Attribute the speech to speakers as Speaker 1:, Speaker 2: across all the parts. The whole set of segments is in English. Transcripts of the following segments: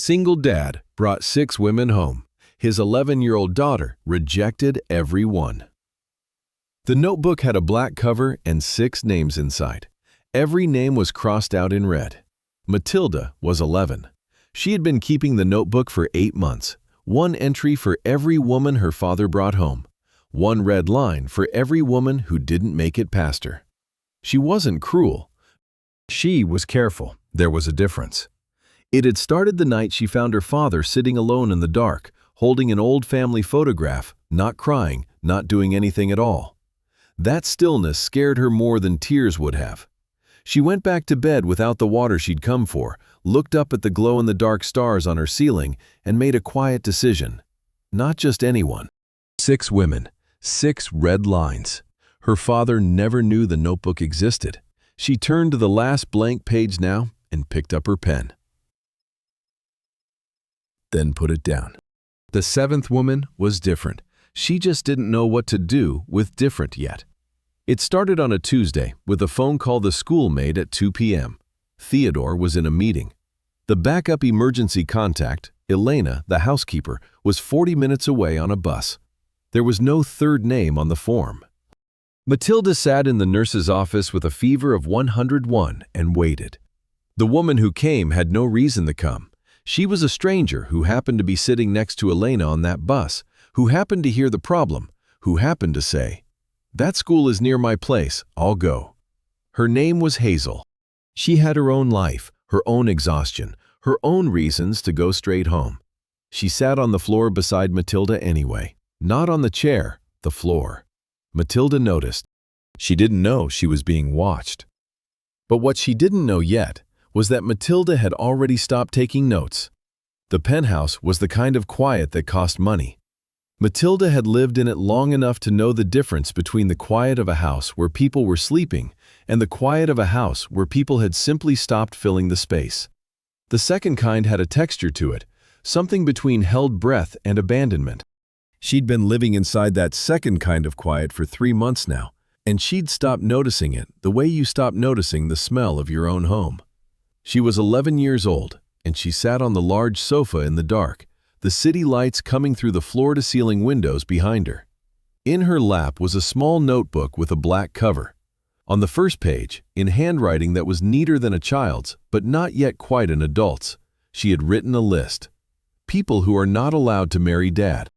Speaker 1: Single dad brought 6 women home. His 11-year-old daughter rejected every one. The notebook had a black cover and 6 names inside. Every name was crossed out in red. Matilda was 11. She had been keeping the notebook for 8 months. 1 entry for every woman her father brought home. 1 red line for every woman who didn't make it past her. She wasn't cruel. She was careful. There was a difference. It had started the night she found her father sitting alone in the dark, holding an old family photograph, not crying, not doing anything at all. That stillness scared her more than tears would have. She went back to bed without the water she'd come for, looked up at the glow-in-the-dark stars on her ceiling, and made a quiet decision. Not just anyone. 6 women, 6 red lines. Her father never knew the notebook existed. She turned to the last blank page now and picked up her pen. Then put it down. The 7th woman was different. She just didn't know what to do with different yet. It started on a Tuesday with a phone call the school made at 2 p.m. Theodore was in a meeting. The backup emergency contact, Elena, the housekeeper, was 40 minutes away on a bus. There was no 3rd name on the form. Matilda sat in the nurse's office with a fever of 101 and waited. The woman who came had no reason to come. She was a stranger who happened to be sitting next to Elena on that bus, who happened to hear the problem, who happened to say, "That school is near my place, I'll go." Her name was Hazel. She had her own life, her own exhaustion, her own reasons to go straight home. She sat on the floor beside Matilda anyway, not on the chair, the floor. Matilda noticed. She didn't know she was being watched. But what she didn't know yet was that Matilda had already stopped taking notes. The penthouse was the kind of quiet that cost money. Matilda had lived in it long enough to know the difference between the quiet of a house where people were sleeping and the quiet of a house where people had simply stopped filling the space. The second kind had a texture to it, something between held breath and abandonment. She'd been living inside that second kind of quiet for 3 months now, and she'd stopped noticing it the way you stop noticing the smell of your own home. She was 11 years old, and she sat on the large sofa in the dark, the city lights coming through the floor-to-ceiling windows behind her. In her lap was a small notebook with a black cover. On the first page, in handwriting that was neater than a child's, but not yet quite an adult's, she had written a list. People who are not allowed to marry Dad.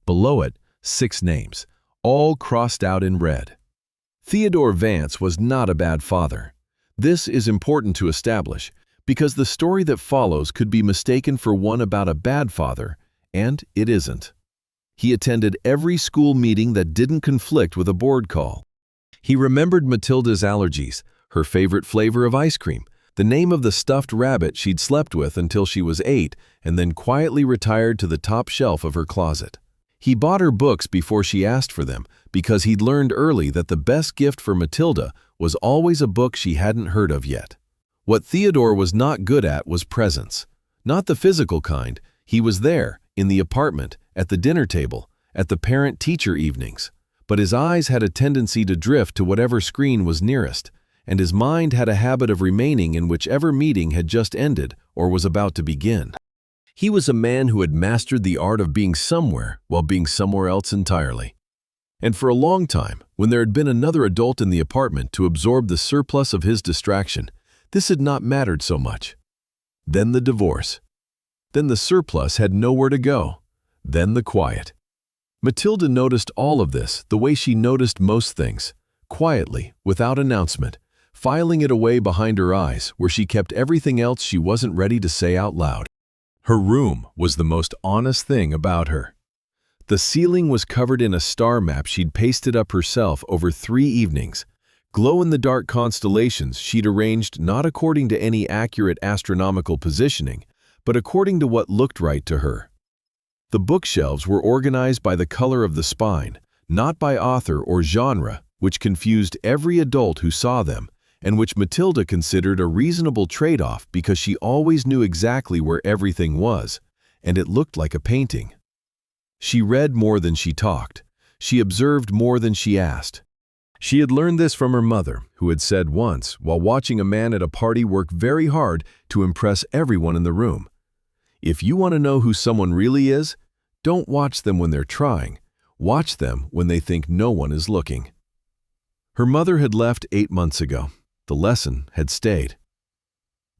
Speaker 1: Below it, 6 names, all crossed out in red. Theodore Vance was not a bad father. This is important to establish, because the story that follows could be mistaken for one about a bad father, and it isn't. He attended every school meeting that didn't conflict with a board call. He remembered Matilda's allergies, her favorite flavor of ice cream, the name of the stuffed rabbit she'd slept with until she was 8 and then quietly retired to the top shelf of her closet. He bought her books before she asked for them because he'd learned early that the best gift for Matilda was always a book she hadn't heard of yet. What Theodore was not good at was presence. Not the physical kind. He was there, in the apartment, at the dinner table, at the parent-teacher evenings. But his eyes had a tendency to drift to whatever screen was nearest, and his mind had a habit of remaining in whichever meeting had just ended or was about to begin. He was a man who had mastered the art of being somewhere while being somewhere else entirely. And for a long time, when there had been another adult in the apartment to absorb the surplus of his distraction, this had not mattered so much. Then the divorce. Then the surplus had nowhere to go. Then the quiet. Matilda noticed all of this the way she noticed most things, quietly, without announcement, filing it away behind her eyes where she kept everything else she wasn't ready to say out loud. Her room was the most honest thing about her. The ceiling was covered in a star map she'd pasted up herself over 3 evenings, glow-in-the-dark constellations she'd arranged not according to any accurate astronomical positioning, but according to what looked right to her. The bookshelves were organized by the color of the spine, not by author or genre, which confused every adult who saw them, and which Matilda considered a reasonable trade-off because she always knew exactly where everything was, and it looked like a painting. She read more than she talked. She observed more than she asked. She had learned this from her mother, who had said once, while watching a man at a party work very hard to impress everyone in the room, If you want to know who someone really is, don't watch them when they're trying. Watch them when they think no one is looking. Her mother had left 8 months ago. The lesson had stayed.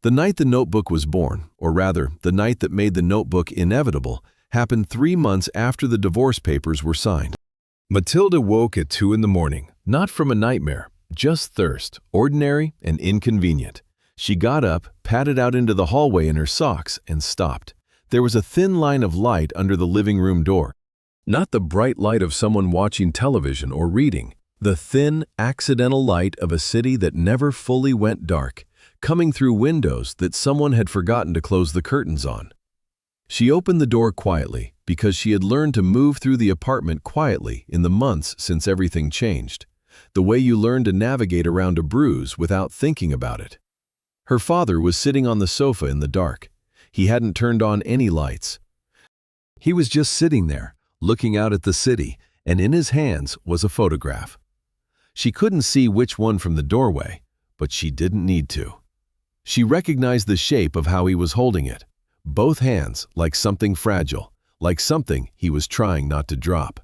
Speaker 1: The night the notebook was born, or rather, the night that made the notebook inevitable, happened 3 months after the divorce papers were signed. Matilda woke at 2 in the morning, not from a nightmare, just thirst, ordinary and inconvenient. She got up, padded out into the hallway in her socks, and stopped. There was a thin line of light under the living room door. Not the bright light of someone watching television or reading. The thin, accidental light of a city that never fully went dark, coming through windows that someone had forgotten to close the curtains on. She opened the door quietly because she had learned to move through the apartment quietly in the months since everything changed, the way you learn to navigate around a bruise without thinking about it. Her father was sitting on the sofa in the dark. He hadn't turned on any lights. He was just sitting there, looking out at the city, and in his hands was a photograph. She couldn't see which one from the doorway, but she didn't need to. She recognized the shape of how he was holding it, both hands like something fragile, like something he was trying not to drop.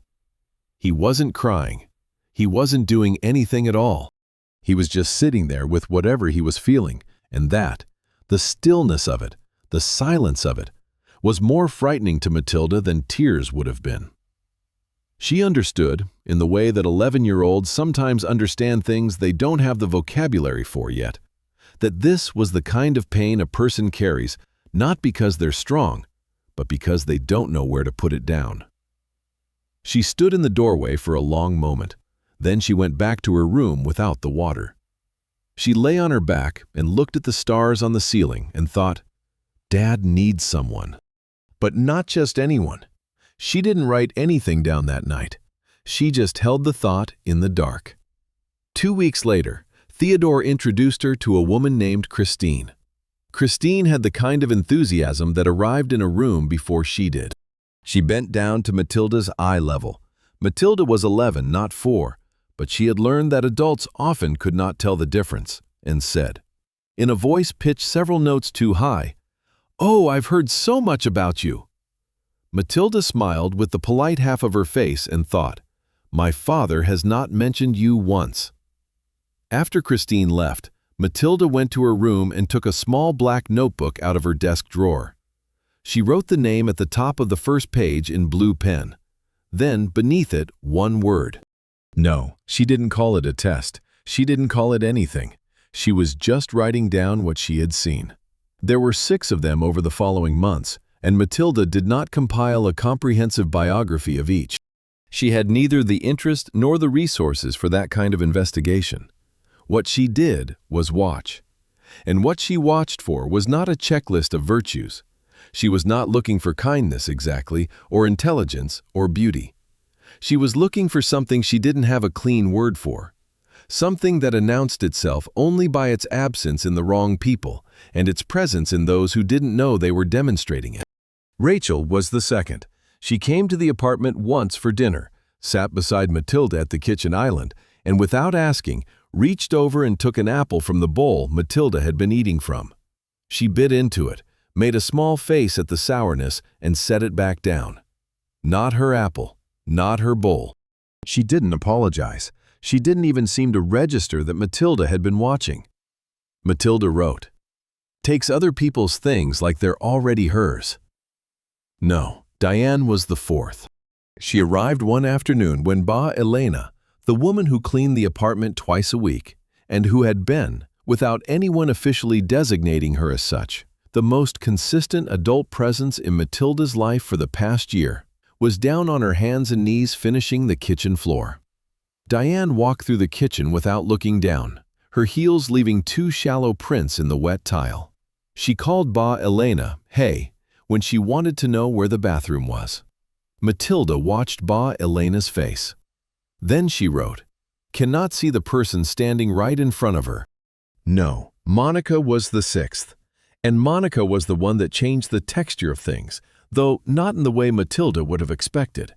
Speaker 1: He wasn't crying. He wasn't doing anything at all. He was just sitting there with whatever he was feeling, and that, the stillness of it, the silence of it, was more frightening to Matilda than tears would have been. She understood, in the way that 11-year-olds sometimes understand things they don't have the vocabulary for yet, that this was the kind of pain a person carries not because they're strong, but because they don't know where to put it down. She stood in the doorway for a long moment. Then she went back to her room without the water. She lay on her back and looked at the stars on the ceiling and thought, Dad needs someone. But not just anyone. She didn't write anything down that night. She just held the thought in the dark. 2 weeks later, Theodore introduced her to a woman named Christine. Christine had the kind of enthusiasm that arrived in a room before she did. She bent down to Matilda's eye level. Matilda was 11, not 4, but she had learned that adults often could not tell the difference, and said, in a voice pitched several notes too high, "Oh, I've heard so much about you." Matilda smiled with the polite half of her face and thought, "My father has not mentioned you once." After Christine left, Matilda went to her room and took a small black notebook out of her desk drawer. She wrote the name at the top of the first page in blue pen. Then, beneath it, one word. No, she didn't call it a test. She didn't call it anything. She was just writing down what she had seen. There were 6 of them over the following months, and Matilda did not compile a comprehensive biography of each. She had neither the interest nor the resources for that kind of investigation. What she did was watch. And what she watched for was not a checklist of virtues. She was not looking for kindness exactly, or intelligence, or beauty. She was looking for something she didn't have a clean word for. Something that announced itself only by its absence in the wrong people and its presence in those who didn't know they were demonstrating it. Rachel was the second. She came to the apartment once for dinner, sat beside Matilda at the kitchen island, and without asking, reached over and took an apple from the bowl Matilda had been eating from. She bit into it, made a small face at the sourness, and set it back down. Not her apple, not her bowl. She didn't apologize. She didn't even seem to register that Matilda had been watching. Matilda wrote, "Takes other people's things like they're already hers." No, Diane was the 4th. She arrived one afternoon when Ba Elena, the woman who cleaned the apartment twice a week, and who had been, without anyone officially designating her as such, the most consistent adult presence in Matilda's life for the past year, was down on her hands and knees finishing the kitchen floor. Diane walked through the kitchen without looking down, her heels leaving 2 shallow prints in the wet tile. She called Ba Elena, "Hey," when she wanted to know where the bathroom was. Matilda watched Ba Elena's face. Then she wrote, "Cannot see the person standing right in front of her." No, Monica was the 6th. And Monica was the one that changed the texture of things, though not in the way Matilda would have expected.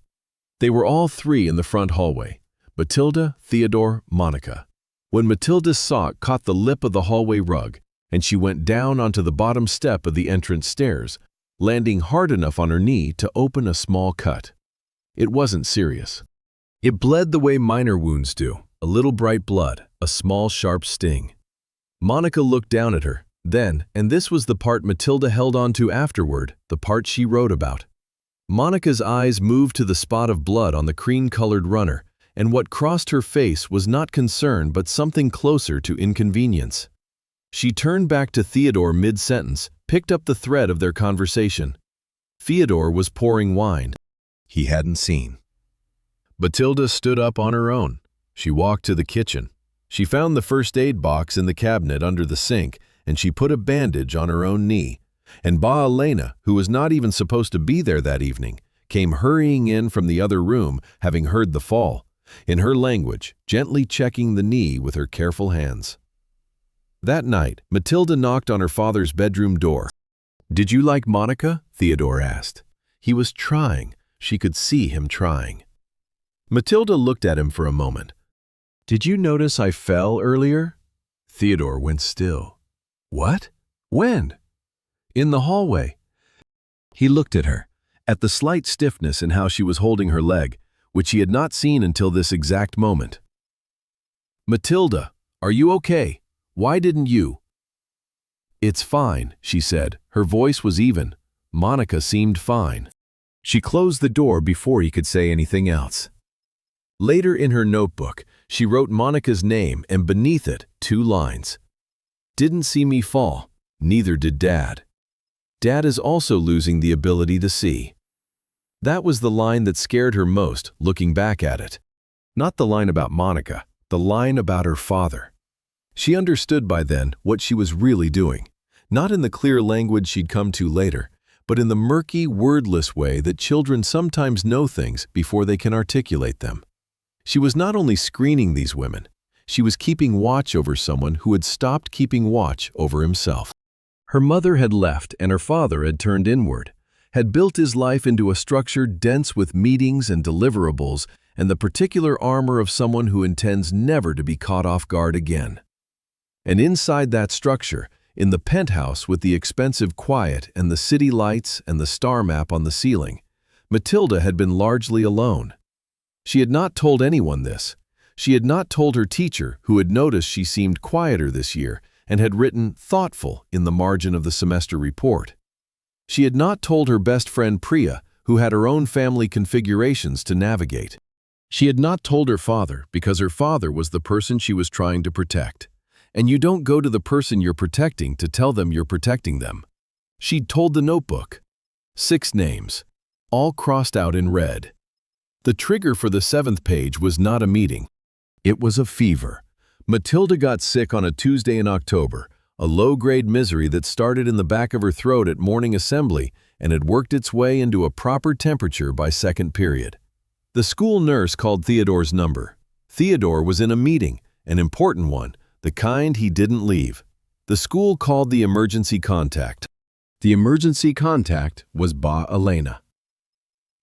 Speaker 1: They were all 3 in the front hallway. Matilda, Theodore, Monica. When Matilda's sock caught the lip of the hallway rug, and she went down onto the bottom step of the entrance stairs, landing hard enough on her knee to open a small cut. It wasn't serious. It bled the way minor wounds do, a little bright blood, a small sharp sting. Monica looked down at her, then, and this was the part Matilda held on to afterward, the part she wrote about. Monica's eyes moved to the spot of blood on the cream-colored runner, and what crossed her face was not concern but something closer to inconvenience. She turned back to Theodore mid-sentence, picked up the thread of their conversation. Theodore was pouring wine. He hadn't seen. Matilda stood up on her own. She walked to the kitchen. She found the first aid box in the cabinet under the sink, and she put a bandage on her own knee. And Ba Elena, who was not even supposed to be there that evening, came hurrying in from the other room, having heard the fall, in her language, gently checking the knee with her careful hands. That night, Matilda knocked on her father's bedroom door. "Did you like Monica?" Theodore asked. He was trying. She could see him trying. Matilda looked at him for a moment. "Did you notice I fell earlier?" Theodore went still. "What? When?" "In the hallway." He looked at her, at the slight stiffness in how she was holding her leg, which he had not seen until this exact moment. "Matilda, are you okay? Why didn't you?" "It's fine," she said. Her voice was even. Monica seemed fine. She closed the door before he could say anything else. Later in her notebook, she wrote Monica's name and beneath it 2 lines. "Didn't see me fall. Neither did Dad. Dad is also losing the ability to see." That was the line that scared her most, looking back at it. Not the line about Monica, the line about her father. She understood by then what she was really doing, not in the clear language she'd come to later, but in the murky, wordless way that children sometimes know things before they can articulate them. She was not only screening these women, she was keeping watch over someone who had stopped keeping watch over himself. Her mother had left and her father had turned inward, had built his life into a structure dense with meetings and deliverables and the particular armor of someone who intends never to be caught off guard again. And inside that structure, in the penthouse with the expensive quiet and the city lights and the star map on the ceiling, Matilda had been largely alone. She had not told anyone this. She had not told her teacher, who had noticed she seemed quieter this year and had written thoughtful in the margin of the semester report. She had not told her best friend Priya, who had her own family configurations to navigate. She had not told her father because her father was the person she was trying to protect. And you don't go to the person you're protecting to tell them you're protecting them. She'd told the notebook. 6 names, all crossed out in red. The trigger for the 7th page was not a meeting. It was a fever. Matilda got sick on a Tuesday in October, a low-grade misery that started in the back of her throat at morning assembly and had worked its way into a proper temperature by second period. The school nurse called Theodore's number. Theodore was in a meeting, an important one, the kind he didn't leave. The school called the emergency contact. The emergency contact was Ba Elena.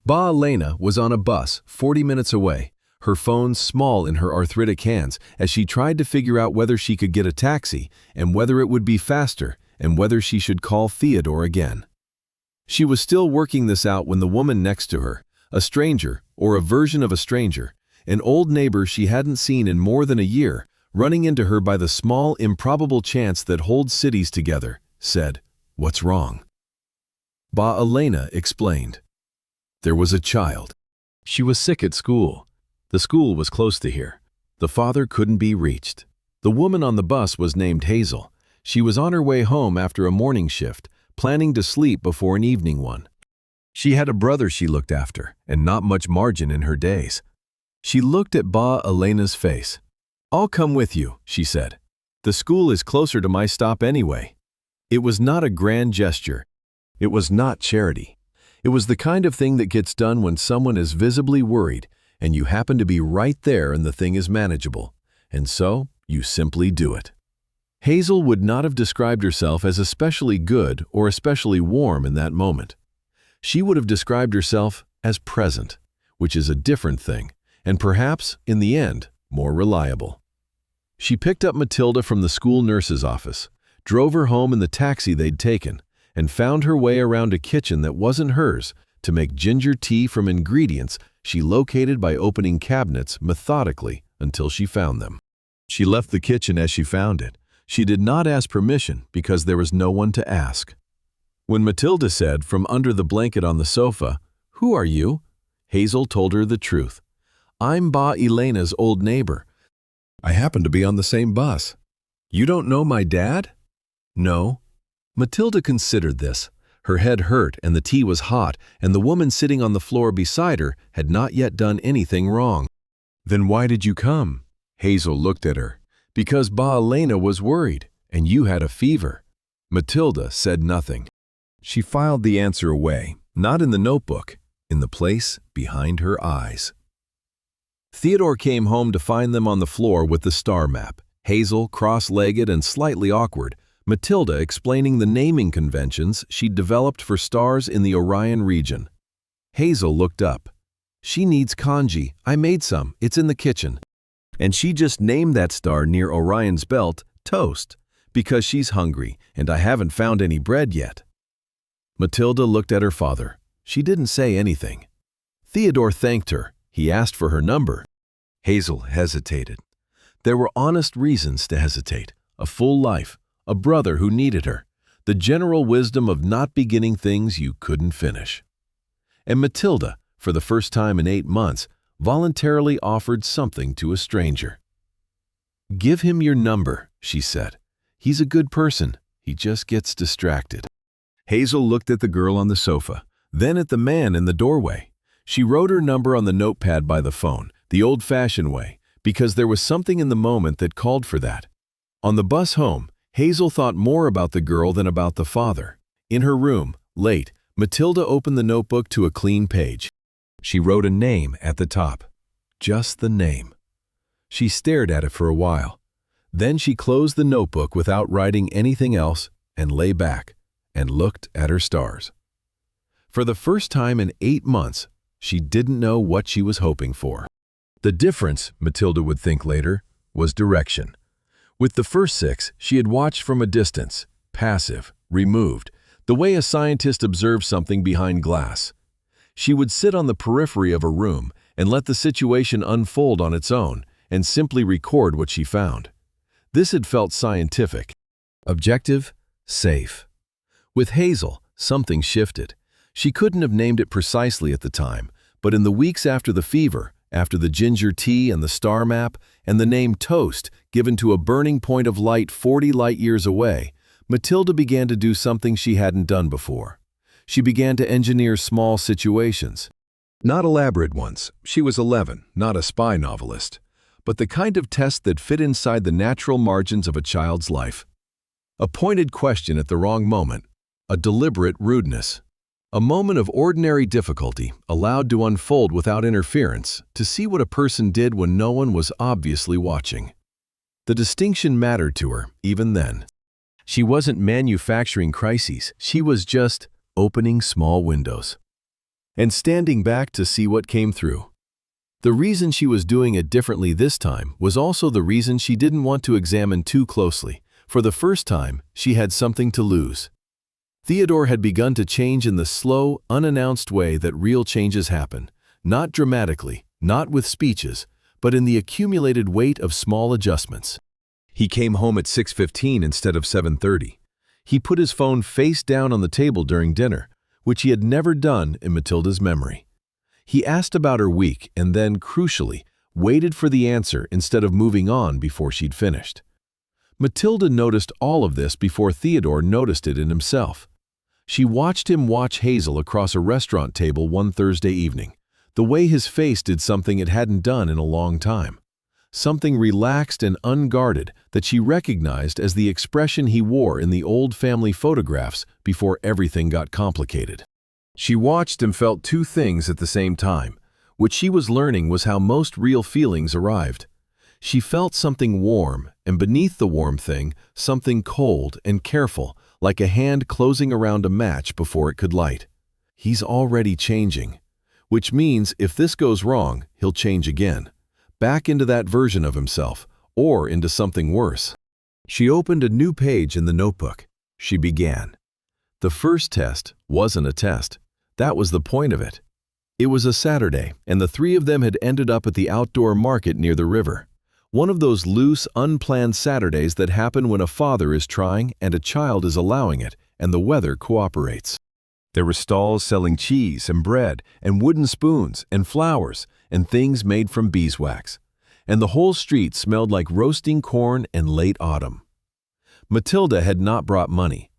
Speaker 1: Ba Elena was on a bus 40 minutes away, her phone small in her arthritic hands as she tried to figure out whether she could get a taxi and whether it would be faster and whether she should call Theodore again. She was still working this out when the woman next to her, a stranger or a version of a stranger, an old neighbor she hadn't seen in more than a year, running into her by the small, improbable chance that holds cities together, said, "What's wrong?" Ba Elena explained. There was a child. She was sick at school. The school was close to here. The father couldn't be reached. The woman on the bus was named Hazel. She was on her way home after a morning shift, planning to sleep before an evening one. She had a brother she looked after, and not much margin in her days. She looked at Ba Elena's face. "I'll come with you," she said. "The school is closer to my stop anyway." It was not a grand gesture. It was not charity. It was the kind of thing that gets done when someone is visibly worried and you happen to be right there and the thing is manageable, and so you simply do it. Hazel would not have described herself as especially good or especially warm in that moment. She would have described herself as present, which is a different thing, and perhaps, in the end, more reliable. She picked up Matilda from the school nurse's office, drove her home in the taxi they'd taken, and found her way around a kitchen that wasn't hers to make ginger tea from ingredients she located by opening cabinets methodically until she found them. She left the kitchen as she found it. She did not ask permission because there was no one to ask. When Matilda said from under the blanket on the sofa, "Who are you?" Hazel told her the truth. "I'm Ba Elena's old neighbor. I happen to be on the same bus." "You don't know my dad?" "No." Matilda considered this. Her head hurt and the tea was hot, and the woman sitting on the floor beside her had not yet done anything wrong. "Then why did you come?" Hazel looked at her. "Because Ba Elena was worried, and you had a fever." Matilda said nothing. She filed the answer away, not in the notebook, in the place behind her eyes. Theodore came home to find them on the floor with the star map, Hazel cross-legged and slightly awkward, Matilda explaining the naming conventions she'd developed for stars in the Orion region. Hazel looked up. "She needs kanji. I made some. It's in the kitchen." And she just named that star near Orion's belt Toast, because she's hungry and I haven't found any bread yet. Matilda looked at her father. She didn't say anything. Theodore thanked her. He asked for her number. Hazel hesitated. There were honest reasons to hesitate. A full life, a brother who needed her, the general wisdom of not beginning things you couldn't finish. And Matilda, for the first time in 8 months, voluntarily offered something to a stranger. "Give him your number," she said. "He's a good person. He just gets distracted." Hazel looked at the girl on the sofa, then at the man in the doorway. She wrote her number on the notepad by the phone, the old-fashioned way, because there was something in the moment that called for that. On the bus home, Hazel thought more about the girl than about the father. In her room, late, Matilda opened the notebook to a clean page. She wrote a name at the top. Just the name. She stared at it for a while. Then she closed the notebook without writing anything else and lay back and looked at her stars. For the first time in 8 months, she didn't know what she was hoping for. The difference, Matilda would think later, was direction. With the first 6, she had watched from a distance, passive, removed, the way a scientist observes something behind glass. She would sit on the periphery of a room and let the situation unfold on its own and simply record what she found. This had felt scientific, objective, safe. With Hazel, something shifted. She couldn't have named it precisely at the time, but in the weeks after the fever, after the ginger tea and the star map, and the name Toast given to a burning point of light 40 light-years away, Matilda began to do something she hadn't done before. She began to engineer small situations. Not elaborate ones. She was 11, not a spy novelist, but the kind of test that fit inside the natural margins of a child's life. A pointed question at the wrong moment, a deliberate rudeness. A moment of ordinary difficulty allowed to unfold without interference to see what a person did when no one was obviously watching. The distinction mattered to her, even then. She wasn't manufacturing crises, she was just opening small windows and standing back to see what came through. The reason she was doing it differently this time was also the reason she didn't want to examine too closely. For the first time, she had something to lose. Theodore had begun to change in the slow, unannounced way that real changes happen, not dramatically, not with speeches, but in the accumulated weight of small adjustments. He came home at 6:15 instead of 7:30. He put his phone face down on the table during dinner, which he had never done in Matilda's memory. He asked about her week and then, crucially, waited for the answer instead of moving on before she'd finished. Matilda noticed all of this before Theodore noticed it in himself. She watched him watch Hazel across a restaurant table one Thursday evening, the way his face did something it hadn't done in a long time. Something relaxed and unguarded that she recognized as the expression he wore in the old family photographs before everything got complicated. She watched and felt two things at the same time, which she was learning was how most real feelings arrived. She felt something warm, and beneath the warm thing, something cold and careful, like a hand closing around a match before it could light. He's already changing, which means if this goes wrong, he'll change again, back into that version of himself, or into something worse. She opened a new page in the notebook. She began. The first test wasn't a test. That was the point of it. It was a Saturday, and the three of them had ended up at the outdoor market near the river. One of those loose, unplanned Saturdays that happen when a father is trying and a child is allowing it, and the weather cooperates. There were stalls selling cheese and bread and wooden spoons and flowers and things made from beeswax. And the whole street smelled like roasting corn and late autumn. Matilda had not brought money.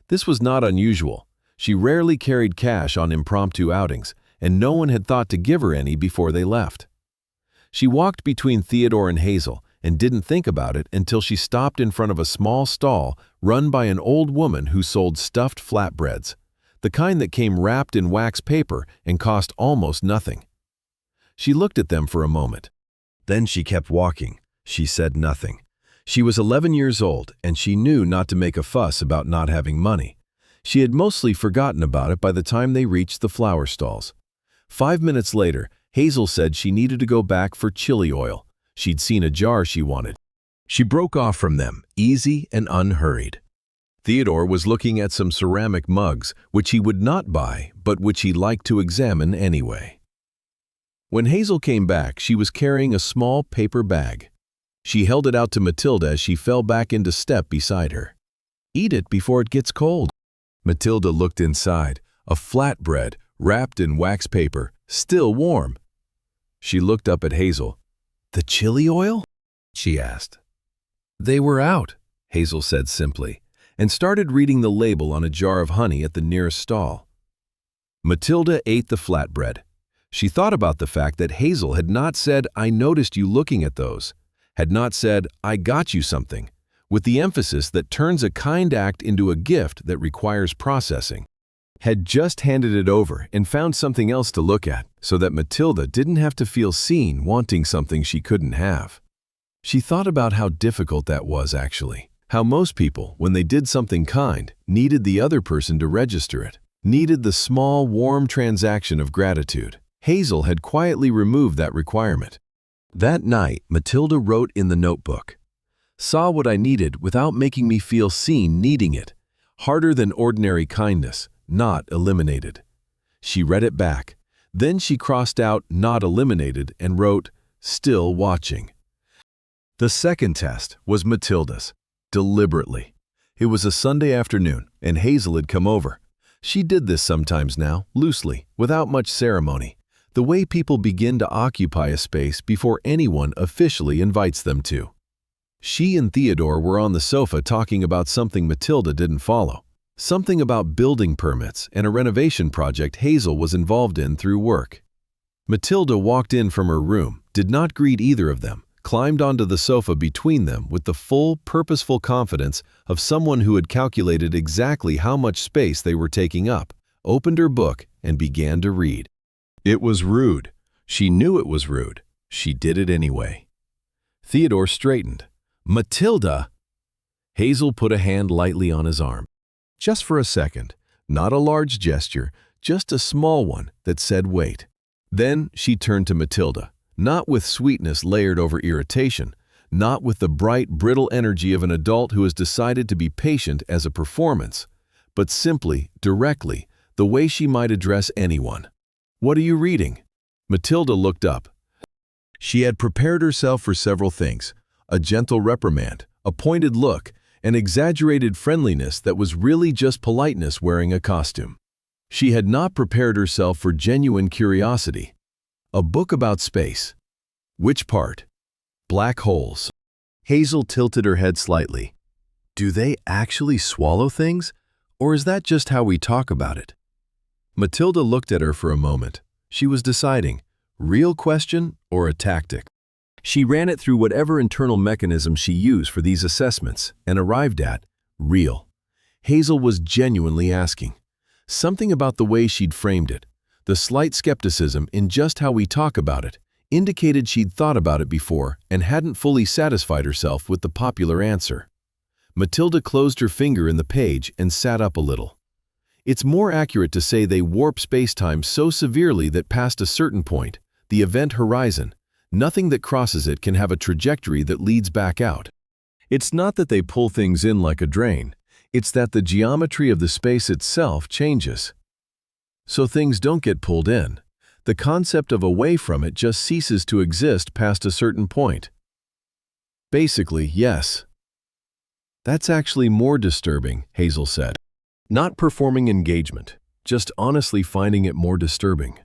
Speaker 1: This was not unusual. She rarely carried cash on impromptu outings, and no one had thought to give her any before they left. She walked between Theodore and Hazel and didn't think about it until she stopped in front of a small stall run by an old woman who sold stuffed flatbreads, the kind that came wrapped in wax paper and cost almost nothing. She looked at them for a moment. Then she kept walking. She said nothing. She was 11 years old, and she knew not to make a fuss about not having money. She had mostly forgotten about it by the time they reached the flower stalls. 5 minutes later, Hazel said she needed to go back for chili oil. She'd seen a jar she wanted. She broke off from them, easy and unhurried. Theodore was looking at some ceramic mugs, which he would not buy, but which he liked to examine anyway. When Hazel came back, she was carrying a small paper bag. She held it out to Matilda as she fell back into step beside her. "Eat it before it gets cold." Matilda looked inside, a flatbread wrapped in wax paper, still warm. She looked up at Hazel. "The chili oil?" she asked. "They were out," Hazel said simply, and started reading the label on a jar of honey at the nearest stall. Matilda ate the flatbread. She thought about the fact that Hazel had not said, "I noticed you looking at those," had not said, "I got you something," with the emphasis that turns a kind act into a gift that requires processing. Had just handed it over and found something else to look at, so that Matilda didn't have to feel seen wanting something she couldn't have. She thought about how difficult that was actually. How most people, when they did something kind, needed the other person to register it, needed the small, warm transaction of gratitude. Hazel had quietly removed that requirement. That night, Matilda wrote in the notebook, "Saw what I needed without making me feel seen needing it. Harder than ordinary kindness, not eliminated." She read it back. Then she crossed out "not eliminated" and wrote, "still watching." The second test was Matilda's. Deliberately. It was a Sunday afternoon, and Hazel had come over. She did this sometimes now, loosely, without much ceremony, the way people begin to occupy a space before anyone officially invites them to. She and Theodore were on the sofa talking about something Matilda didn't follow, something about building permits and a renovation project Hazel was involved in through work. Matilda walked in from her room, did not greet either of them, climbed onto the sofa between them with the full, purposeful confidence of someone who had calculated exactly how much space they were taking up, opened her book, and began to read. It was rude. She knew it was rude. She did it anyway. Theodore straightened. "Matilda!" Hazel put a hand lightly on his arm. Just for a second, not a large gesture, just a small one that said wait. Then she turned to Matilda. Not with sweetness layered over irritation, not with the bright, brittle energy of an adult who has decided to be patient as a performance, but simply, directly, the way she might address anyone. "What are you reading?" Matilda looked up. She had prepared herself for several things: a gentle reprimand, a pointed look, an exaggerated friendliness that was really just politeness wearing a costume. She had not prepared herself for genuine curiosity. A book about space. Which part? Black holes. Hazel tilted her head slightly. Do they actually swallow things, or is that just how we talk about it? Matilda looked at her for a moment. She was deciding, real question or a tactic. She ran it through whatever internal mechanism she used for these assessments and arrived at real. Hazel was genuinely asking. Something about the way she'd framed it, the slight skepticism in just how we talk about it, indicated she'd thought about it before and hadn't fully satisfied herself with the popular answer. Matilda closed her finger in the page and sat up a little. It's more accurate to say they warp spacetime so severely that past a certain point, the event horizon, nothing that crosses it can have a trajectory that leads back out. It's not that they pull things in like a drain. It's that the geometry of the space itself changes. So things don't get pulled in. The concept of away from it just ceases to exist past a certain point. Basically, yes. That's actually more disturbing, Hazel said. Not performing engagement, just honestly finding it more disturbing.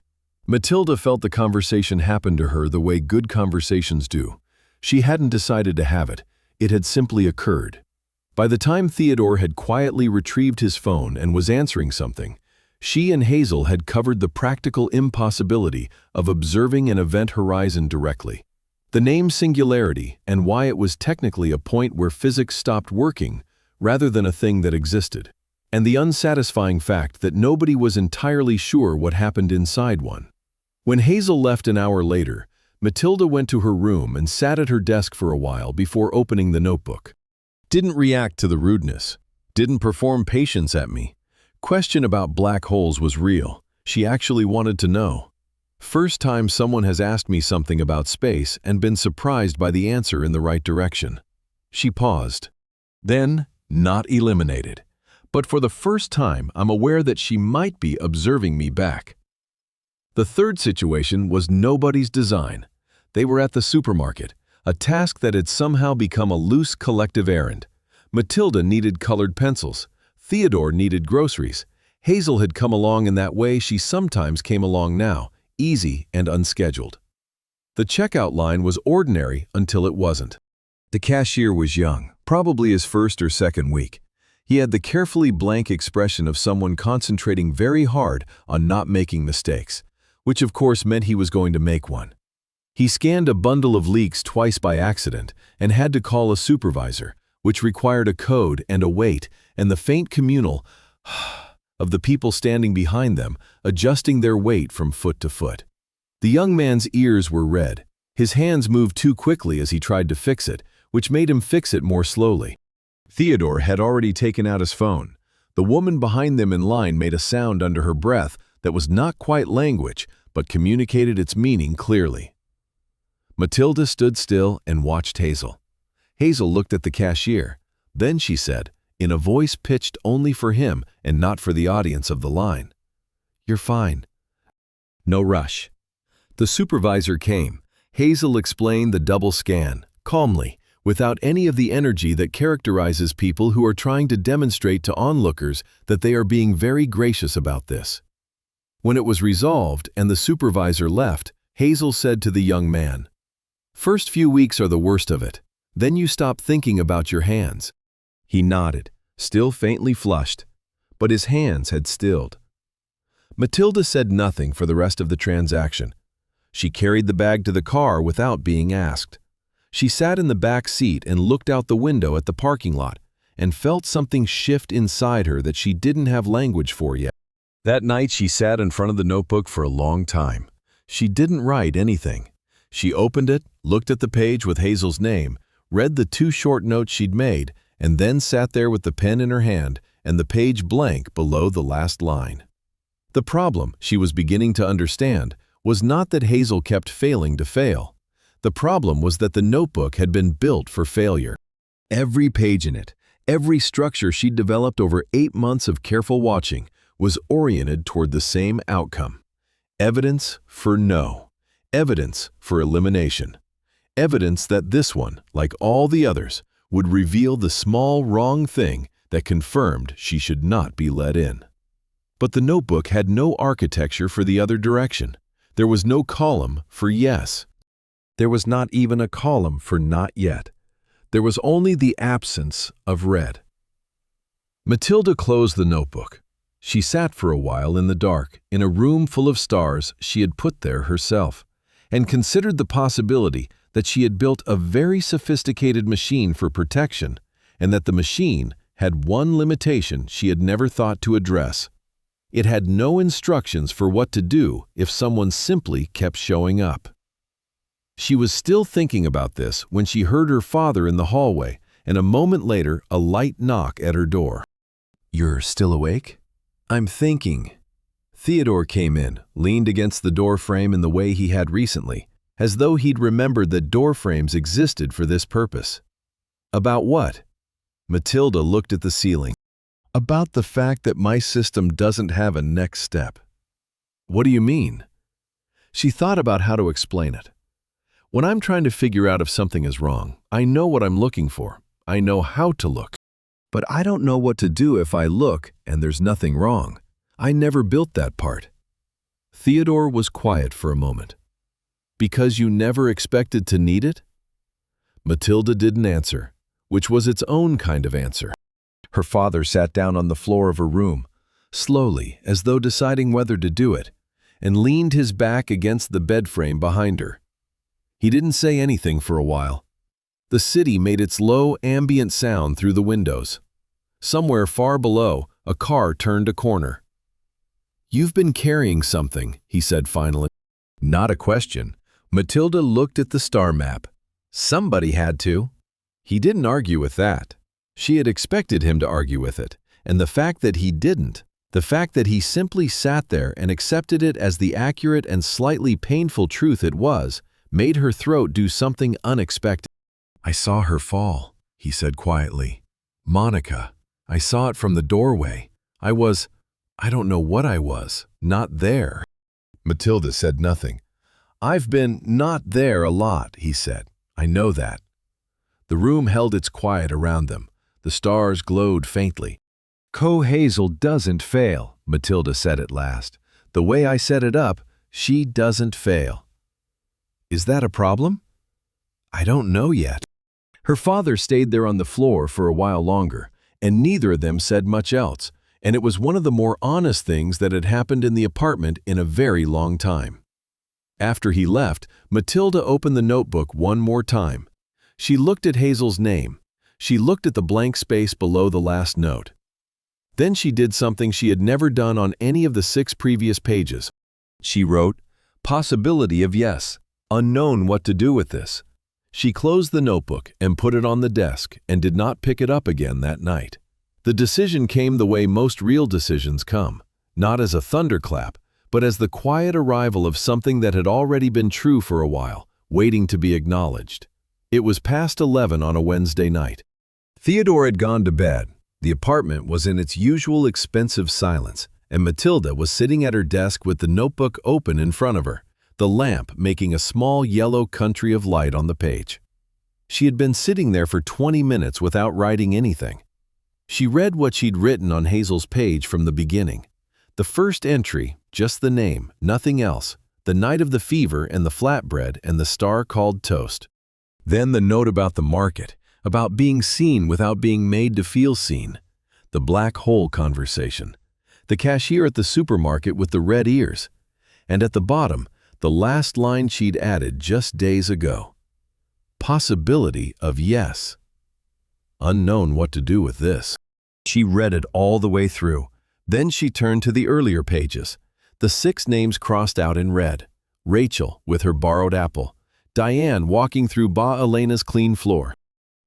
Speaker 1: Matilda felt the conversation happened to her the way good conversations do. She hadn't decided to have it. It had simply occurred. By the time Theodore had quietly retrieved his phone and was answering something, she and Hazel had covered the practical impossibility of observing an event horizon directly. The name singularity and why it was technically a point where physics stopped working rather than a thing that existed. And the unsatisfying fact that nobody was entirely sure what happened inside one. When Hazel left an hour later, Matilda went to her room and sat at her desk for a while before opening the notebook. Didn't react to the rudeness. Didn't perform patience at me. Question about black holes was real. She actually wanted to know. First time someone has asked me something about space and been surprised by the answer in the right direction. She paused. Then, not eliminated. But for the first time, I'm aware that she might be observing me back. The third situation was nobody's design. They were at the supermarket, a task that had somehow become a loose collective errand. Matilda needed colored pencils. Theodore needed groceries. Hazel had come along in that way she sometimes came along now, easy and unscheduled. The checkout line was ordinary until it wasn't. The cashier was young, probably his first or second week. He had the carefully blank expression of someone concentrating very hard on not making mistakes, which of course meant he was going to make one. He scanned a bundle of leaks twice by accident and had to call a supervisor, which required a code and a wait and the faint communal of the people standing behind them, adjusting their weight from foot to foot. The young man's ears were red. His hands moved too quickly as he tried to fix it, which made him fix it more slowly. Theodore had already taken out his phone. The woman behind them in line made a sound under her breath that was not quite language, but communicated its meaning clearly. Matilda stood still and watched Hazel. Hazel looked at the cashier. Then she said, in a voice pitched only for him and not for the audience of the line, "You're fine. No rush." The supervisor came. Hazel explained the double scan, calmly, without any of the energy that characterizes people who are trying to demonstrate to onlookers that they are being very gracious about this. When it was resolved and the supervisor left, Hazel said to the young man, "First few weeks are the worst of it. Then you stop thinking about your hands." He nodded, still faintly flushed, but his hands had stilled. Matilda said nothing for the rest of the transaction. She carried the bag to the car without being asked. She sat in the back seat and looked out the window at the parking lot and felt something shift inside her that she didn't have language for yet. That night she sat in front of the notebook for a long time. She didn't write anything. She opened it, looked at the page with Hazel's name, read the 2 short notes she'd made, and then sat there with the pen in her hand and the page blank below the last line. The problem, she was beginning to understand, was not that Hazel kept failing to fail. The problem was that the notebook had been built for failure. Every page in it, every structure she'd developed over 8 months of careful watching, was oriented toward the same outcome. Evidence for no. Evidence for elimination. Evidence that this one, like all the others, would reveal the small wrong thing that confirmed she should not be let in. But the notebook had no architecture for the other direction. There was no column for yes. There was not even a column for not yet. There was only the absence of red. Matilda closed the notebook. She sat for a while in the dark, in a room full of stars she had put there herself, and considered the possibility that she had built a very sophisticated machine for protection, and that the machine had one limitation she had never thought to address. It had no instructions for what to do if someone simply kept showing up. She was still thinking about this when she heard her father in the hallway, and a moment later a light knock at her door. "You're still awake?" "I'm thinking." Theodore came in, leaned against the door frame in the way he had recently, as though he'd remembered that door frames existed for this purpose. "About what?" Matilda looked at the ceiling. About the fact that my system doesn't have a next step. What do you mean? She thought about how to explain it. When I'm trying to figure out if something is wrong, I know what I'm looking for. I know how to look. But I don't know what to do if I look and there's nothing wrong. I never built that part. Theodore was quiet for a moment. Because you never expected to need it? Matilda didn't answer, which was its own kind of answer. Her father sat down on the floor of her room, slowly, as though deciding whether to do it, and leaned his back against the bed frame behind her. He didn't say anything for a while. The city made its low, ambient sound through the windows. Somewhere far below, a car turned a corner. "You've been carrying something," he said finally. Not a question. Matilda looked at the star map. Somebody had to. He didn't argue with that. She had expected him to argue with it, and the fact that he didn't, the fact that he simply sat there and accepted it as the accurate and slightly painful truth it was, made her throat do something unexpected. "I saw her fall," he said quietly. "Monica, I saw it from the doorway. I don't know what I was, not there." Matilda said nothing. "I've been not there a lot," he said. "I know that." The room held its quiet around them. The stars glowed faintly. "Hazel doesn't fail," Matilda said at last. "The way I set it up, she doesn't fail." "Is that a problem?" "I don't know yet." Her father stayed there on the floor for a while longer, and neither of them said much else, and it was one of the more honest things that had happened in the apartment in a very long time. After he left, Matilda opened the notebook one more time. She looked at Hazel's name. She looked at the blank space below the last note. Then she did something she had never done on any of the 6 previous pages. She wrote, "Possibility of yes. Unknown what to do with this." She closed the notebook and put it on the desk and did not pick it up again that night. The decision came the way most real decisions come, not as a thunderclap, but as the quiet arrival of something that had already been true for a while, waiting to be acknowledged. It was past 11 on a Wednesday night. Theodore had gone to bed. The apartment was in its usual expensive silence, and Matilda was sitting at her desk with the notebook open in front of her, the lamp making a small yellow country of light on the page. She had been sitting there for 20 minutes without writing anything. She read what she'd written on Hazel's page from the beginning. The first entry, just the name, nothing else, the night of the fever and the flatbread and the star called toast. Then the note about the market, about being seen without being made to feel seen. The black hole conversation. The cashier at the supermarket with the red ears. And at the bottom, the last line she'd added just days ago. Possibility of yes. Unknown what to do with this. She read it all the way through. Then she turned to the earlier pages. The 6 names crossed out in red. Rachel with her borrowed apple. Diane walking through Ba Elena's clean floor.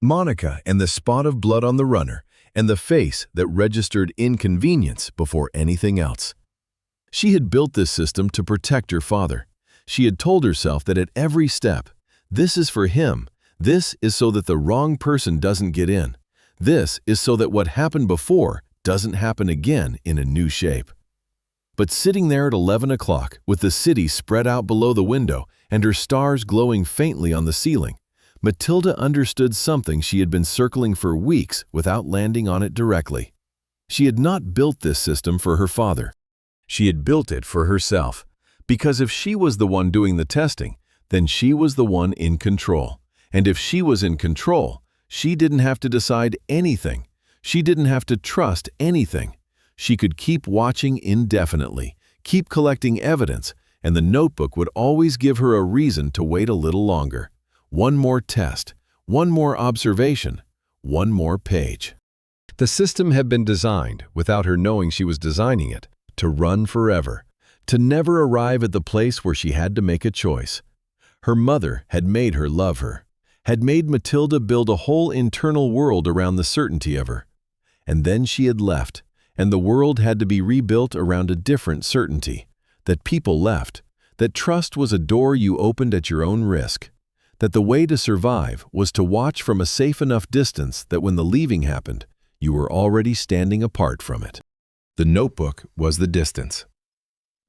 Speaker 1: Monica and the spot of blood on the runner, and the face that registered inconvenience before anything else. She had built this system to protect her father. She had told herself that at every step, this is for him, this is so that the wrong person doesn't get in. This is so that what happened before doesn't happen again in a new shape. But sitting there at 11 o'clock, with the city spread out below the window and her stars glowing faintly on the ceiling, Matilda understood something she had been circling for weeks without landing on it directly. She had not built this system for her father. She had built it for herself, because if she was the one doing the testing, then she was the one in control. And if she was in control, she didn't have to decide anything. She didn't have to trust anything. She could keep watching indefinitely, keep collecting evidence, and the notebook would always give her a reason to wait a little longer. One more test, one more observation, one more page. The system had been designed, without her knowing she was designing it, to run forever, to never arrive at the place where she had to make a choice. Her mother had made her love her, had made Matilda build a whole internal world around the certainty of her. And then she had left, and the world had to be rebuilt around a different certainty, that people left, that trust was a door you opened at your own risk, that the way to survive was to watch from a safe enough distance that when the leaving happened, You were already standing apart from it. The notebook was the distance.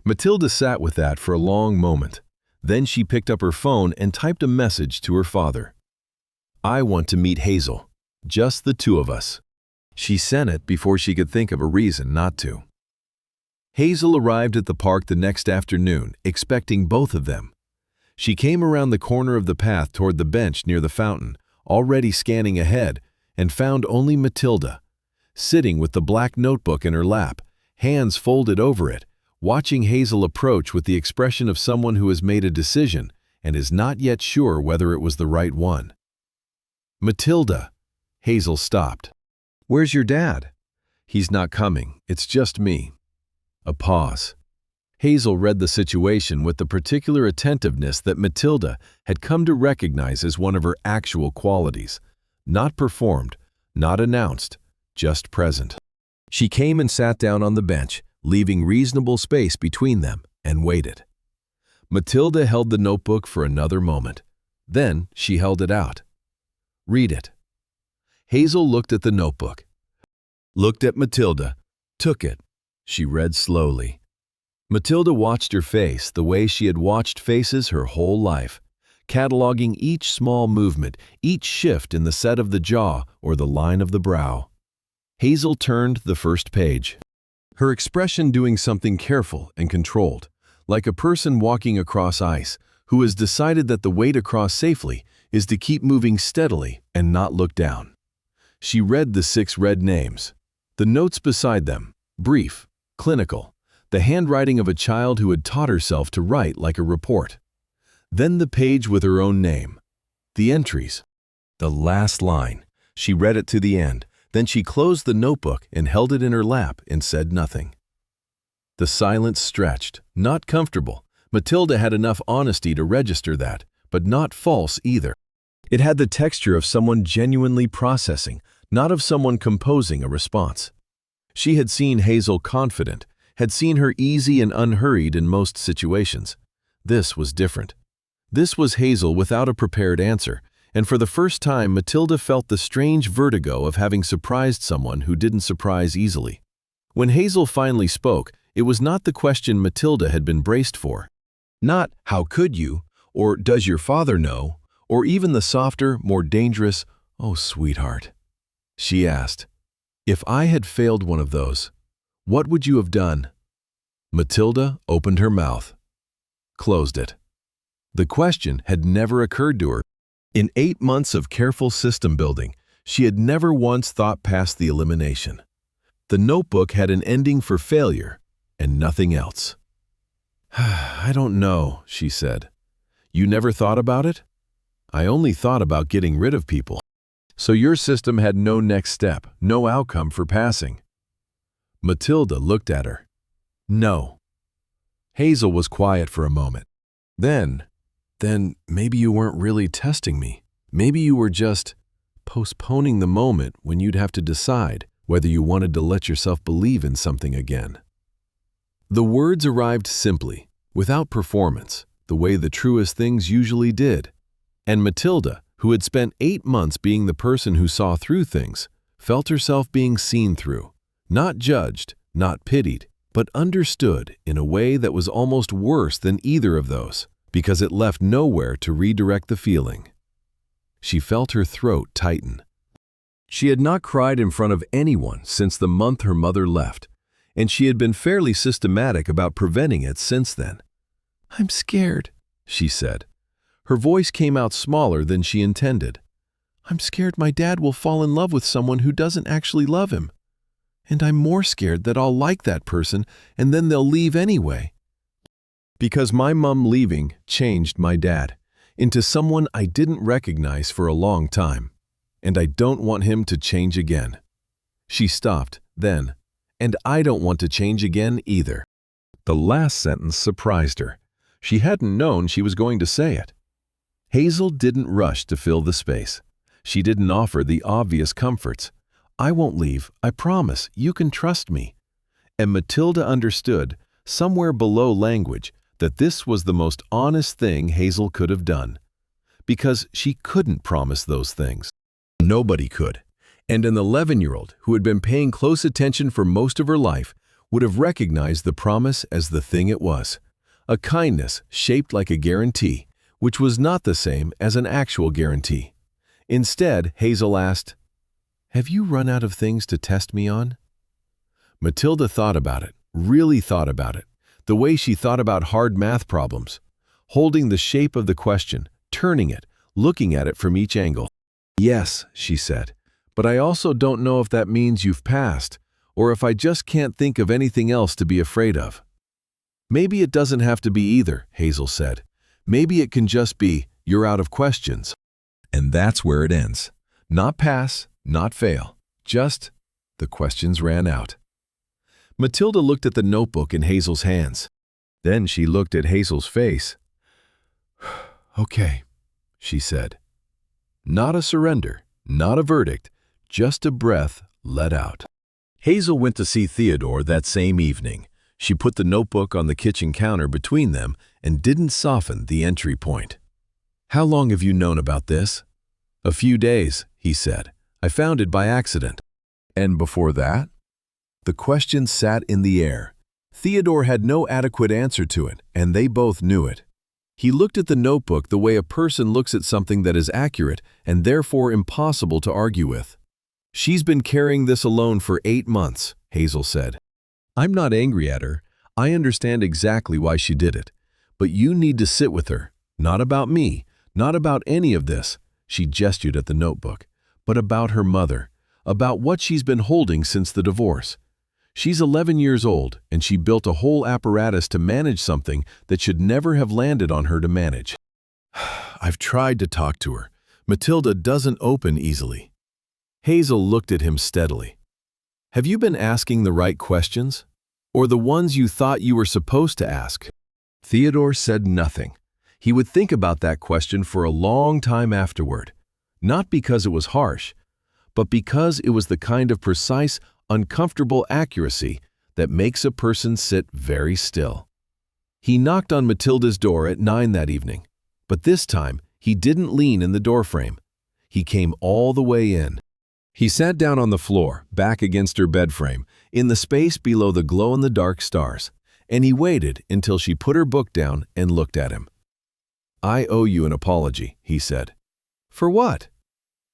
Speaker 1: Matilda sat with that for a long moment. Then she picked up her phone and typed a message to her father. "I want to meet Hazel. Just the two of us." She sent it before she could think of a reason not to. Hazel arrived at the park the next afternoon, expecting both of them. She came around the corner of the path toward the bench near the fountain, already scanning ahead, and found only Matilda, sitting with the black notebook in her lap, hands folded over it, watching Hazel approach with the expression of someone who has made a decision and is not yet sure whether it was the right one. "Matilda," Hazel stopped. "Where's your dad?" "He's not coming. It's just me." A pause. Hazel read the situation with the particular attentiveness that Matilda had come to recognize as one of her actual qualities. Not performed, not announced, just present. She came and sat down on the bench, leaving reasonable space between them, and waited. Matilda held the notebook for another moment. Then she held it out. "Read it." Hazel looked at the notebook, looked at Matilda, took it. She read slowly. Matilda watched her face the way she had watched faces her whole life, cataloging each small movement, each shift in the set of the jaw or the line of the brow. Hazel turned the first page, her expression doing something careful and controlled, like a person walking across ice who has decided that the way to cross safely is to keep moving steadily and not look down. She read the 6 red names, the notes beside them, brief, clinical, the handwriting of a child who had taught herself to write like a report. Then the page with her own name, the entries, the last line. She read it to the end. Then she closed the notebook and held it in her lap and said nothing. The silence stretched, not comfortable. Matilda had enough honesty to register that, but not false either. It had the texture of someone genuinely processing, not of someone composing a response. She had seen Hazel confident, had seen her easy and unhurried in most situations. This was different. This was Hazel without a prepared answer, and for the first time Matilda felt the strange vertigo of having surprised someone who didn't surprise easily. When Hazel finally spoke, it was not the question Matilda had been braced for. Not, "How could you?" or "Does your father know?" or even the softer, more dangerous, "Oh, sweetheart." She asked, "If I had failed one of those, what would you have done?" Matilda opened her mouth, closed it. The question had never occurred to her. In 8 months of careful system building, she had never once thought past the elimination. The notebook had an ending for failure and nothing else. "I don't know," she said. "You never thought about it?" "I only thought about getting rid of people." "So your system had no next step, no outcome for passing?" Matilda looked at her. "No." Hazel was quiet for a moment. Then maybe you weren't really testing me. Maybe you were just postponing the moment when you'd have to decide whether you wanted to let yourself believe in something again. The words arrived simply, without performance, the way the truest things usually did. And Matilda, who had spent 8 months being the person who saw through things, felt herself being seen through, not judged, not pitied, but understood in a way that was almost worse than either of those, because it left nowhere to redirect the feeling. She felt her throat tighten. She had not cried in front of anyone since the month her mother left, and she had been fairly systematic about preventing it since then. "I'm scared," she said. Her voice came out smaller than she intended. "I'm scared my dad will fall in love with someone who doesn't actually love him. And I'm more scared that I'll like that person and then they'll leave anyway. Because my mom leaving changed my dad into someone I didn't recognize for a long time, and I don't want him to change again." She stopped then, "And I don't want to change again either." The last sentence surprised her. She hadn't known she was going to say it. Hazel didn't rush to fill the space. She didn't offer the obvious comforts. "I won't leave, I promise, you can trust me." And Matilda understood, somewhere below language, that this was the most honest thing Hazel could have done. Because she couldn't promise those things. Nobody could. And an 11-year-old who had been paying close attention for most of her life would have recognized the promise as the thing it was, a kindness shaped like a guarantee, which was not the same as an actual guarantee. Instead, Hazel asked, "Have you run out of things to test me on?" Matilda thought about it, really thought about it, the way she thought about hard math problems, holding the shape of the question, turning it, looking at it from each angle. "Yes," she said, "but I also don't know if that means you've passed, or if I just can't think of anything else to be afraid of." "Maybe it doesn't have to be either," Hazel said. "Maybe it can just be, you're out of questions." And that's where it ends. Not pass, not fail, just the questions ran out. Matilda looked at the notebook in Hazel's hands. Then she looked at Hazel's face. "Okay," she said. Not a surrender, not a verdict, just a breath let out. Hazel went to see Theodore that same evening. She put the notebook on the kitchen counter between them and didn't soften the entry point. "How long have you known about this?" "A few days," he said. "I found it by accident." "And before that?" The question sat in the air. Theodore had no adequate answer to it, and they both knew it. He looked at the notebook the way a person looks at something that is accurate and therefore impossible to argue with. "She's been carrying this alone for 8 months, Hazel said. "I'm not angry at her. I understand exactly why she did it. But you need to sit with her. Not about me, not about any of this," she gestured at the notebook, "but about her mother, about what she's been holding since the divorce. She's 11 years old, and she built a whole apparatus to manage something that should never have landed on her to manage. I've tried to talk to her. Matilda doesn't open easily." Hazel looked at him steadily. "Have you been asking the right questions? Or the ones you thought you were supposed to ask?" Theodore said nothing. He would think about that question for a long time afterward, not because it was harsh, but because it was the kind of precise, uncomfortable accuracy that makes a person sit very still. He knocked on Matilda's door at 9 that evening, but this time he didn't lean in the doorframe. He came all the way in. He sat down on the floor, back against her bed frame, in the space below the glow-in-the-dark stars, and he waited until she put her book down and looked at him. "I owe you an apology," he said. "For what?"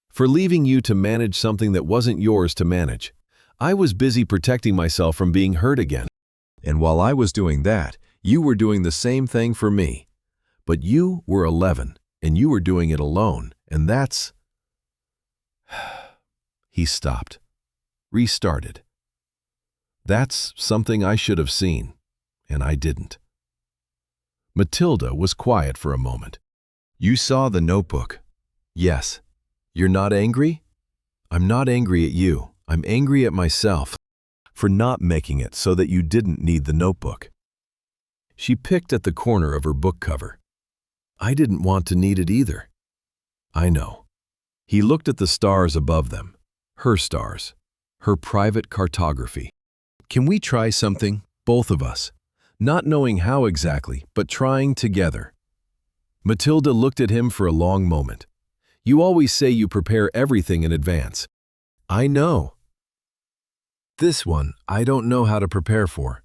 Speaker 1: "For leaving you to manage something that wasn't yours to manage. I was busy protecting myself from being hurt again. And while I was doing that, you were doing the same thing for me. But you were 11, and you were doing it alone, and that's—" He stopped, restarted. "That's something I should have seen, and I didn't." Matilda was quiet for a moment. "You saw the notebook." "Yes." "You're not angry?" "I'm not angry at you. I'm angry at myself for not making it so that you didn't need the notebook." She picked at the corner of her book cover. "I didn't want to need it either." "I know." He looked at the stars above them, her stars, her private cartography. "Can we try something, both of us? Not knowing how exactly, but trying together." Matilda looked at him for a long moment. "You always say you prepare everything in advance." "I know. This one, I don't know how to prepare for."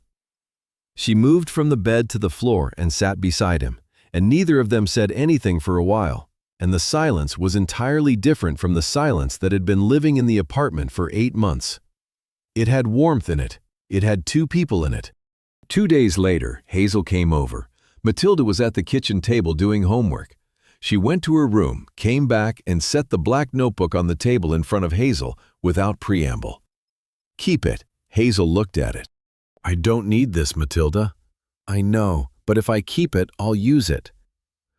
Speaker 1: She moved from the bed to the floor and sat beside him, and neither of them said anything for a while, and the silence was entirely different from the silence that had been living in the apartment for 8 months. It had warmth in it. It had 2 people in it. 2 days later, Hazel came over. Matilda was at the kitchen table doing homework. She went to her room, came back, and set the black notebook on the table in front of Hazel without preamble. "Keep it." Hazel looked at it. "I don't need this, Matilda." "I know, but if I keep it, I'll use it."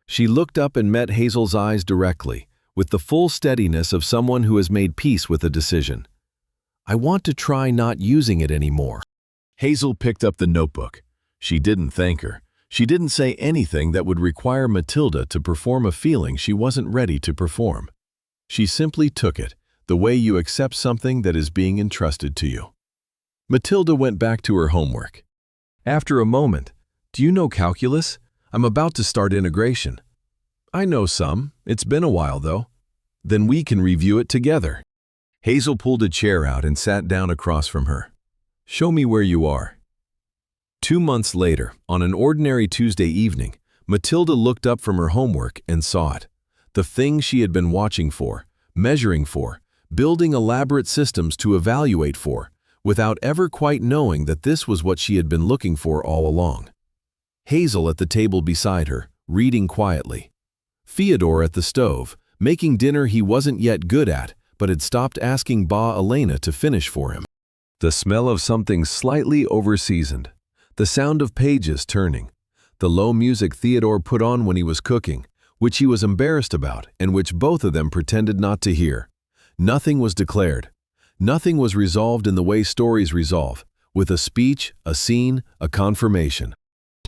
Speaker 1: She looked up and met Hazel's eyes directly, with the full steadiness of someone who has made peace with a decision. "I want to try not using it anymore." Hazel picked up the notebook. She didn't thank her. She didn't say anything that would require Matilda to perform a feeling she wasn't ready to perform. She simply took it, the way you accept something that is being entrusted to you. Matilda went back to her homework. After a moment, "Do you know calculus? I'm about to start integration." "I know some. It's been a while, though." "Then we can review it together." Hazel pulled a chair out and sat down across from her. "Show me where you are." 2 months later, on an ordinary Tuesday evening, Matilda looked up from her homework and saw it. The thing she had been watching for, measuring for, building elaborate systems to evaluate for, without ever quite knowing that this was what she had been looking for all along. Hazel at the table beside her, reading quietly. Theodore at the stove, making dinner he wasn't yet good at, but had stopped asking Ba Elena to finish for him. The smell of something slightly overseasoned. The sound of pages turning. The low music Theodore put on when he was cooking, which he was embarrassed about and which both of them pretended not to hear. Nothing was declared. Nothing was resolved in the way stories resolve, with a speech, a scene, a confirmation.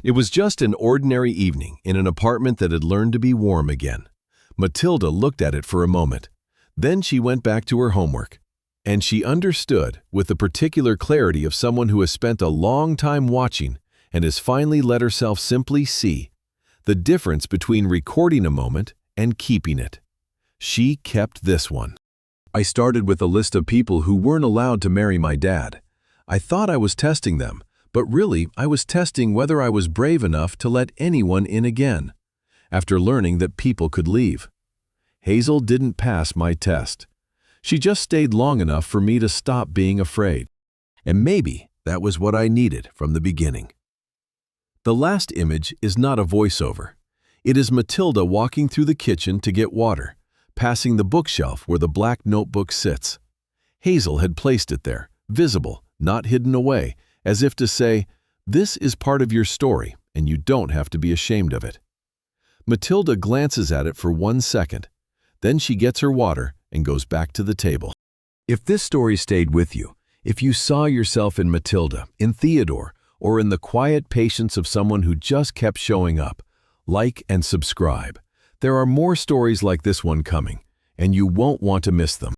Speaker 1: It was just an ordinary evening in an apartment that had learned to be warm again. Matilda looked at it for a moment. Then she went back to her homework. And she understood, with the particular clarity of someone who has spent a long time watching and has finally let herself simply see, the difference between recording a moment and keeping it. She kept this one. "I started with a list of people who weren't allowed to marry my dad. I thought I was testing them, but really I was testing whether I was brave enough to let anyone in again, after learning that people could leave. Hazel didn't pass my test. She just stayed long enough for me to stop being afraid. And maybe that was what I needed from the beginning." The last image is not a voiceover. It is Matilda walking through the kitchen to get water, passing the bookshelf where the black notebook sits. Hazel had placed it there, visible, not hidden away, as if to say, "This is part of your story, and you don't have to be ashamed of it." Matilda glances at it for 1 second. Then she gets her water and goes back to the table. If this story stayed with you, if you saw yourself in Matilda, in Theodore, or in the quiet patience of someone who just kept showing up, like and subscribe. There are more stories like this one coming, and you won't want to miss them.